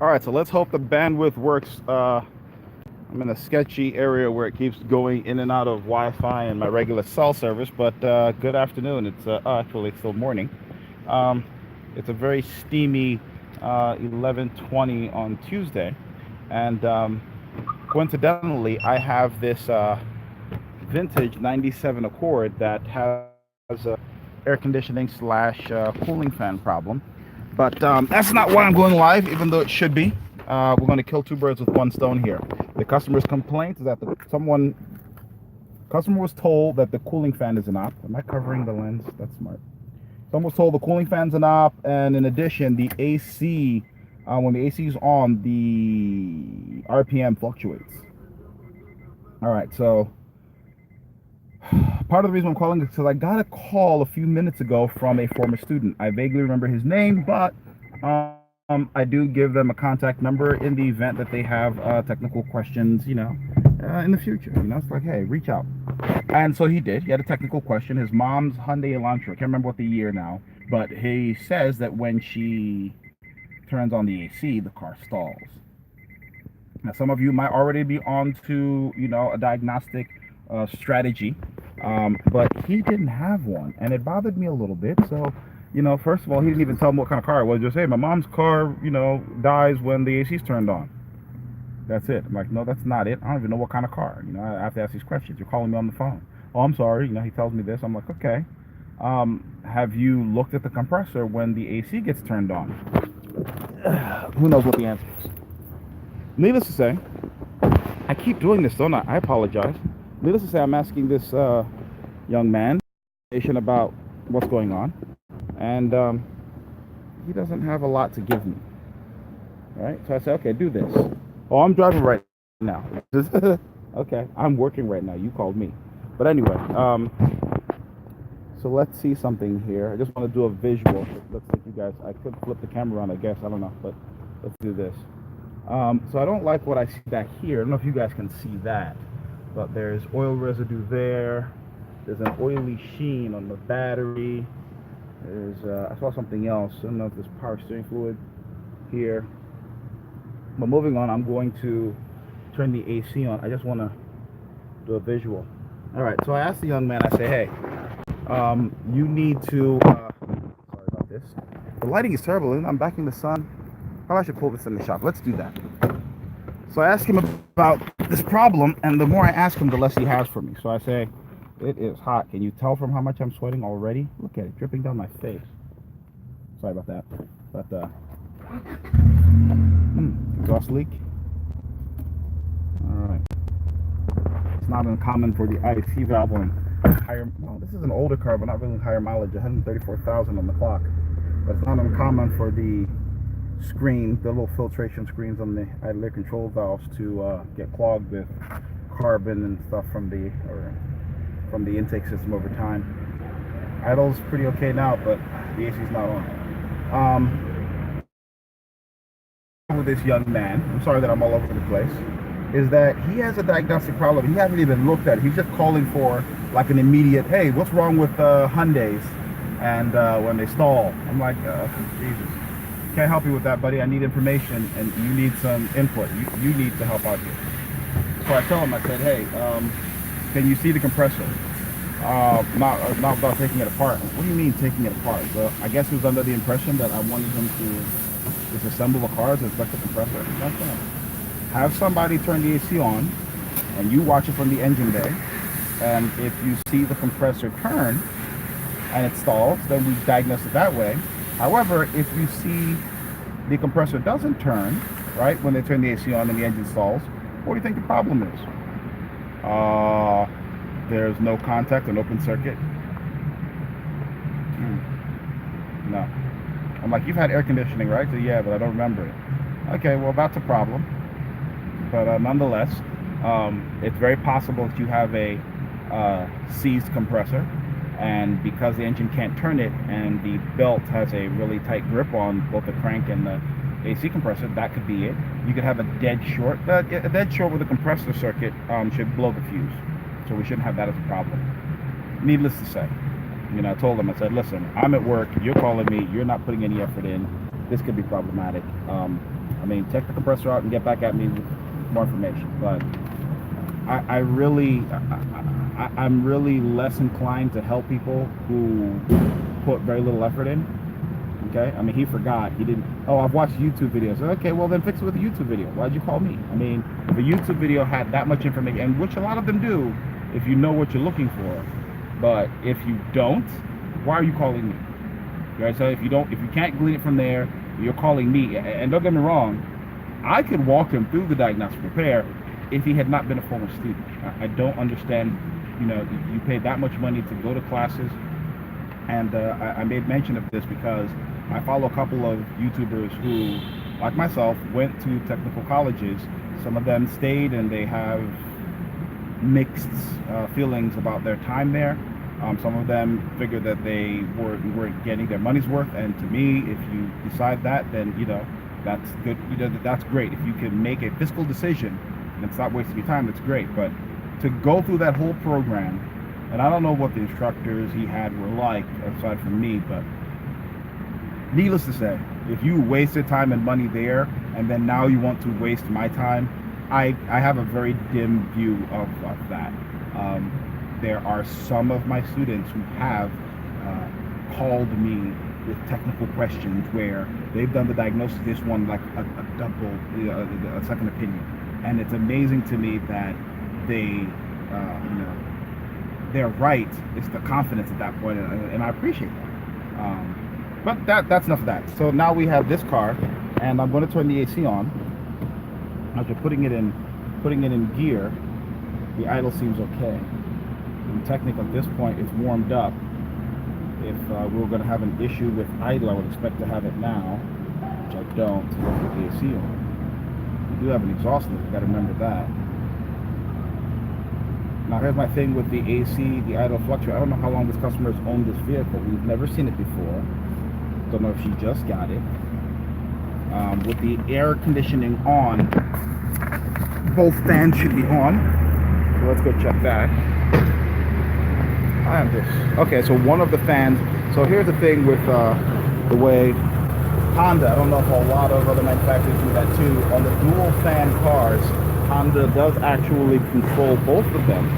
All right, so let's hope the bandwidth works. I'm in a sketchy area where it keeps going in and out of Wi-Fi and my regular cell service. But good afternoon. It's actually it's still morning. Um, it's a very steamy 11:20 on Tuesday, and coincidentally, I have this vintage '97 Accord that has a air conditioning slash cooling fan problem. But that's not why I'm going live, even though it should be. We're going to kill two birds with one stone here. The customer's complaint is that customer was told that the cooling fan is an op. Am I covering the lens? That's smart. Someone was told the cooling fan's an op, and in addition, the AC, when the AC is on, the RPM fluctuates. All right, so part of the reason I'm calling is because I got a call a few minutes ago from a former student. I vaguely remember his name, but I do give them a contact number in the event that they have technical questions, in the future. It's like, hey, reach out. And so he did. He had a technical question. His mom's Hyundai Elantra. I can't remember what the year now, but he says that when she turns on the AC, the car stalls. Now, some of you might already be on to, a diagnostic strategy, but he didn't have one, and it bothered me a little bit. So, first of all, he didn't even tell me what kind of car it was. Just, hey, my mom's car, dies when the AC's turned on. That's it. I'm like, no, that's not it. I don't even know what kind of car. I have to ask these questions. You're calling me on the phone. Oh, I'm sorry. He tells me this. I'm like, okay. Have you looked at the compressor when the AC gets turned on? Who knows what the answer is? Needless to say, I keep doing this, don't I? I apologize. Needless to say, I'm asking this young man about what's going on, and he doesn't have a lot to give me. Right? So I say, okay, do this. Oh, I'm driving right now. Okay, I'm working right now. You called me. But anyway, so let's see something here. I just want to do a visual. Looks like you guys, I could flip the camera on, I guess. I don't know, but let's do this. So I don't like what I see back here. I don't know if you guys can see that, but there's oil residue there. There's an oily sheen on the battery. There's, I saw something else. I don't know if there's power steering fluid here. But moving on, I'm going to turn the AC on. I just want to do a visual. All right, so I asked the young man, I say, hey, you need to, sorry about this. The lighting is terrible, and I'm back in the sun. Probably I should pull this in the shop. Let's do that. So I asked him about this problem, and the more I ask him, the less he has for me. So I say, it is hot. Can you tell from how much I'm sweating already? Look at it, dripping down my face. Sorry about that. But, exhaust leak. All right. It's not uncommon for the IC valve on higher, well, this is an older car, but not really higher mileage, 134,000 on the clock. But it's not uncommon for the screen, the little filtration screens on the idler control valves to get clogged with carbon and stuff from the intake system over time. Idle's pretty okay now, but the AC's not on. With this young man, I'm sorry that I'm all over the place, is that he has a diagnostic problem. He hasn't even looked at it. He's just calling for like an immediate, hey, what's wrong with Hyundais and when they stall? I'm like, Jesus. Can't help you with that, buddy. I need information, and you need some input. You need to help out here. So I tell him, I said, hey, can you see the compressor? Not about taking it apart. What do you mean taking it apart? So I guess he was under the impression that I wanted him to disassemble the car to inspect the compressor. That's fine. Have somebody turn the AC on, and you watch it from the engine bay. And if you see the compressor turn and it stalls, then we diagnose it that way. However, if you see the compressor doesn't turn, right, when they turn the AC on and the engine stalls, what do you think the problem is? There's no contact, an open circuit. No. I'm like, you've had air conditioning, right? So, yeah, but I don't remember it. Okay, well, that's a problem. But nonetheless, it's very possible that you have a seized compressor. And because the engine can't turn it and the belt has a really tight grip on both the crank and the AC compressor, that could be it. You could have a dead short. A dead short with a compressor circuit should blow the fuse. So we shouldn't have that as a problem. Needless to say, I told him, I said, listen, I'm at work. You're calling me. You're not putting any effort in. This could be problematic. I'm mean, check the compressor out and get back at me with more information. But I'm really less inclined to help people who put very little effort in. Okay, I mean, he forgot. He didn't. Oh, I've watched YouTube videos. Okay, well then fix it with a YouTube video. Why'd you call me? I mean, if a YouTube video had that much information, and which a lot of them do, if you know what you're looking for. But if you don't, why are you calling me? Right? So if you can't glean it from there, you're calling me. And don't get me wrong, I could walk him through the diagnostic repair if he had not been a former student. I don't understand. You know, you pay that much money to go to classes. And I made mention of this because I follow a couple of YouTubers who, like myself, went to technical colleges. Some of them stayed and they have mixed feelings about their time there. Some of them figured that they weren't getting their money's worth. And to me, if you decide that, then, you know, that's good. You know, that's great. If you can make a fiscal decision and it's not wasting your time, that's great. But to go through that whole program, and I don't know what the instructors he had were like, aside from me, but needless to say, if you wasted time and money there, and then now you want to waste my time, I have a very dim view of that. There are some of my students who have called me with technical questions where they've done the diagnosis, this one like a double, a second opinion. And it's amazing to me that they, they're right. It's the confidence at that point, and I appreciate that. But that's enough of that. So now we have this car, and I'm going to turn the AC on. After putting it in gear, the idle seems okay. And technically, at this point, it's warmed up. If we were going to have an issue with idle, I would expect to have it now, which I don't. So let's put the AC on. We do have an exhaust leak. You got to remember that. Now here's my thing with the AC, the idle fluctuator. I don't know how long this customer has owned this vehicle. We've never seen it before. Don't know if she just got it. With the air conditioning on, both fans should be on. So let's go check that. Okay, so one of the fans. So here's the thing with the way Honda, I don't know if a lot of other manufacturers do that too. On the dual fan cars, Honda does actually control both of them,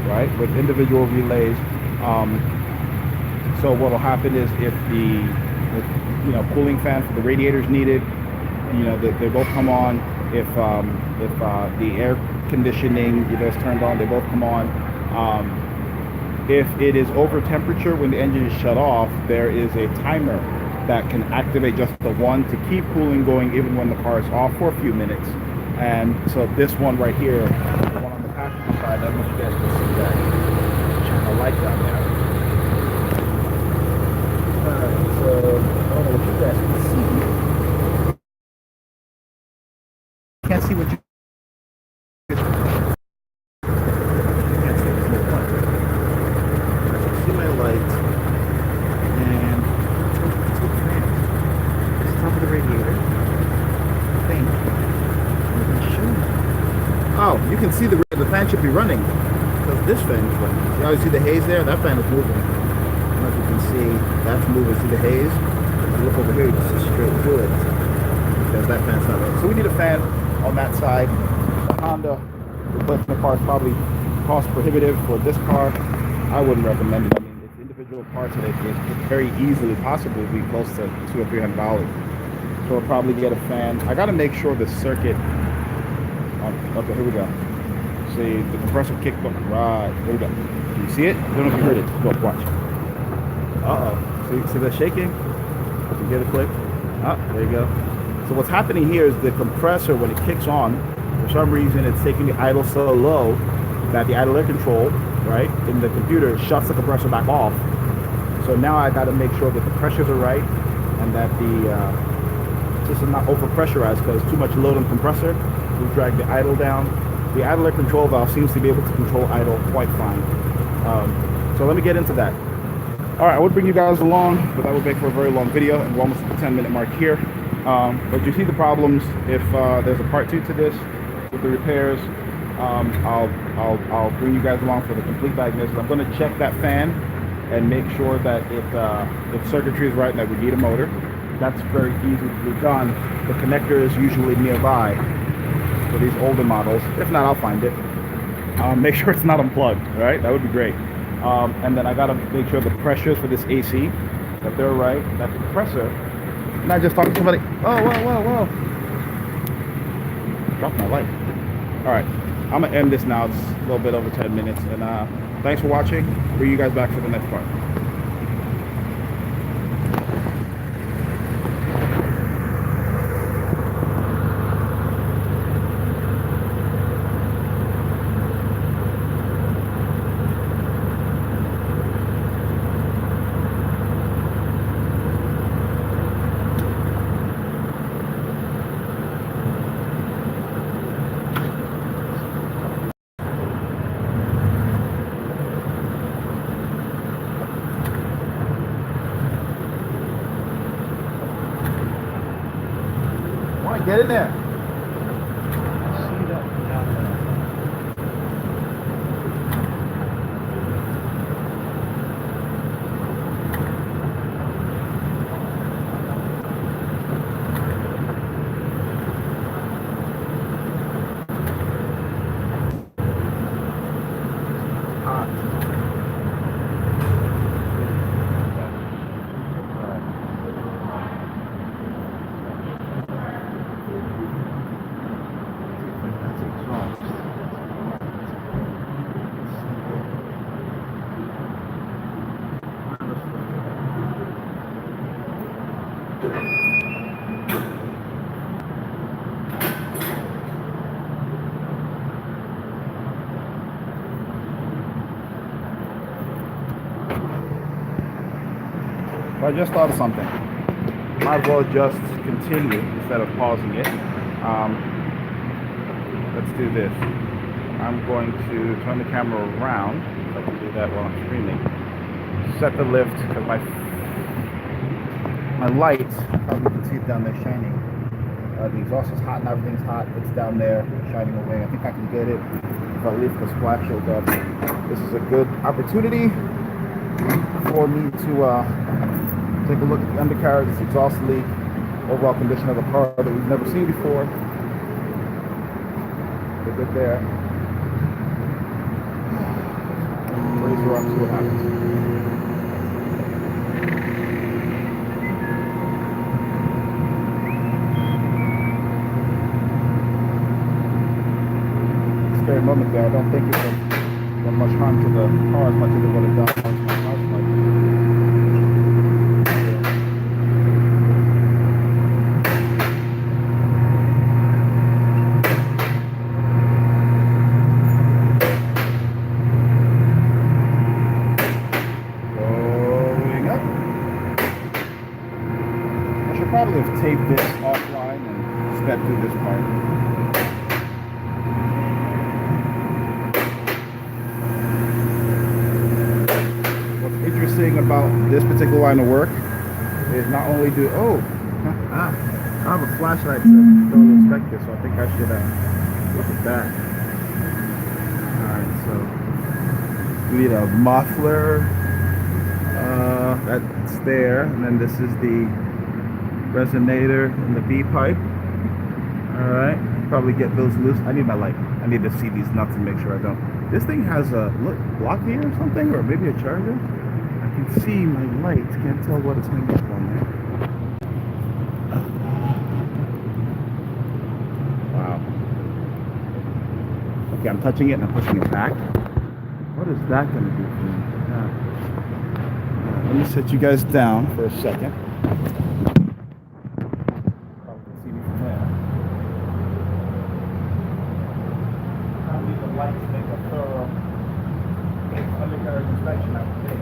right, with individual relays. So what will happen is if the cooling fan for the radiator is needed, they both come on. If the air conditioning is turned on, they both come on. If it is over temperature when the engine is shut off, there is a timer that can activate just the one to keep cooling going even when the car is off for a few minutes. And so this one right here, the one on the passenger side, I don't know if you guys can see that. Shine the light down there. Alright, so I don't know what you guys can see. Can't see what you can't see. There's no point. I can see my light. And two fans. This is top of the radiator. Thing. Oh, you can see the fan should be running because this fan is running. You see the haze there? That fan is moving. I don't know if you can see that's moving. See the haze? If you look over here, you can see straight through it because that fan's not running. So we need a fan on that side. The Honda replacement the car is probably cost prohibitive for this car. I wouldn't recommend it. I mean, it's individual parts, and it very easily possibly be close to $200 or $300. So we'll probably get a fan. I got to make sure the circuit. Okay, here we go. See the compressor kick button. Right, here we go. Can you see it? I don't know if you heard it. Look, watch. See that shaking? You get a click? There you go. So what's happening here is the compressor, when it kicks on, for some reason it's taking the idle so low that the idle air control, right, in the computer shuts the compressor back off. So now I got to make sure that the pressures are right and that the system not over pressurized, because too much load on the compressor will drag the idle down. The idle air control valve seems to be able to control idle quite fine. So let me get into that. All right, I would bring you guys along, but that would make for a very long video, and we're almost at the 10-minute mark here. But you see the problems. If there's a part 2 to this with the repairs, I'll bring you guys along for the complete diagnosis. I'm going to check that fan and make sure that if circuitry is right and that we need a motor. that's very easy to be done. The connector is usually nearby for these older models. If not, I'll find it. Make sure it's not unplugged, right? That would be great. And then I gotta make sure the pressures for this AC, that they're right, that the compressor, and I just talked to somebody, oh, whoa. Dropped my light. All right, I'm gonna end this now. It's a little bit over 10 minutes, and thanks for watching. Bring you guys back for the next part. Get in there. See that down there. Hot. I just thought of something. Might as well just continue instead of pausing it. Let's do this. I'm going to turn the camera around. I can do that while I'm streaming. Set the lift because my lights, probably you can see it down there shining. The exhaust is hot and everything's hot. It's down there shining away. I think I can get it if I leave the splash shield up. This is a good opportunity for me to take a look at the undercarriage, this exhaust leak, overall condition of the car that we've never seen before. We're good there. Raise her up, see what happens. Scary moment there. I don't think it's done much harm to the car as much as it would have done to my house. Probably have taped this offline and sped through this part. What's interesting about this particular line of work is not only do I have a flashlight to don't inspect this, so I think I should look at that. Alright, so we need a muffler that's there, and then this is the resonator and the B pipe. Alright, probably get those loose. I need my light. I need to see these nuts and make sure I don't. This thing has a block here or something, or maybe a charger. I can see my lights, can't tell what it's hanging up on there. Wow. Okay, I'm touching it and I'm pushing it back. What is that going to do for me? Let me set you guys down for a second. Lights make a thorough undercarriage inspection, I would think.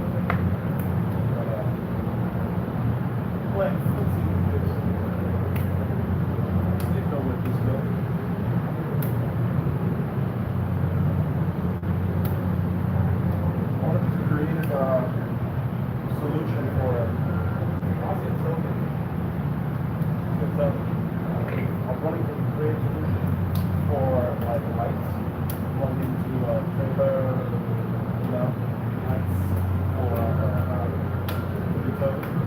But, let's see what this. I didn't know what this goes. I wanted to create a solution for it. I was wanting to create a solution for like lights. Into a trailer, lights, or utilities.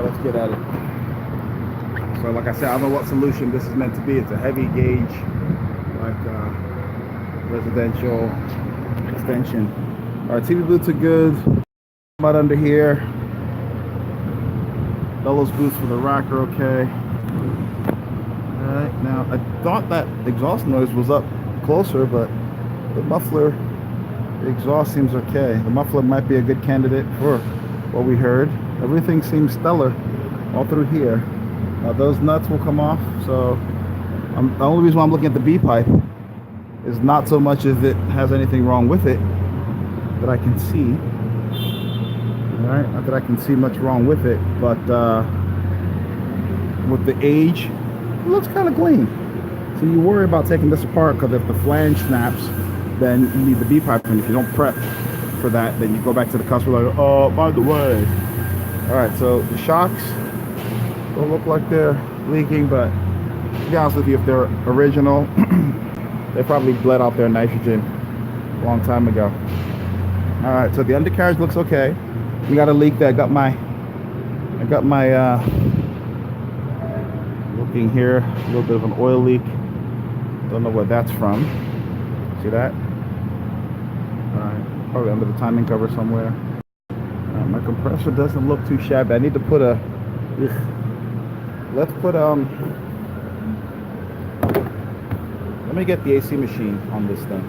Let's get at it. So like I said, I don't know what solution this is meant to be. It's a heavy gauge, like residential extension. All right, TV boots are good. Mud under here. Bellows boots for the rack are okay. All right, now I thought that exhaust noise was up closer, but the muffler, the exhaust seems okay. The muffler might be a good candidate for what we heard. Everything seems stellar all through here. Those nuts will come off, so the only reason why I'm looking at the B pipe is not so much if it has anything wrong with it that I can see. All right, not that I can see much wrong with it, but with the age, it looks kind of clean. So you worry about taking this apart, because if the flange snaps, then you need the B pipe, and if you don't prep for that, then you go back to the customer like, oh, by the way. All right, so the shocks don't look like they're leaking, but to be honest with you, if they're original, they probably bled out their nitrogen a long time ago. All right, so the undercarriage looks okay. We got a leak there. I got my looking here, a little bit of an oil leak. Don't know where that's from. See that? All right, probably under the timing cover somewhere. My compressor doesn't look too shabby. I need to put a, let's put, let me get the AC machine on this thing.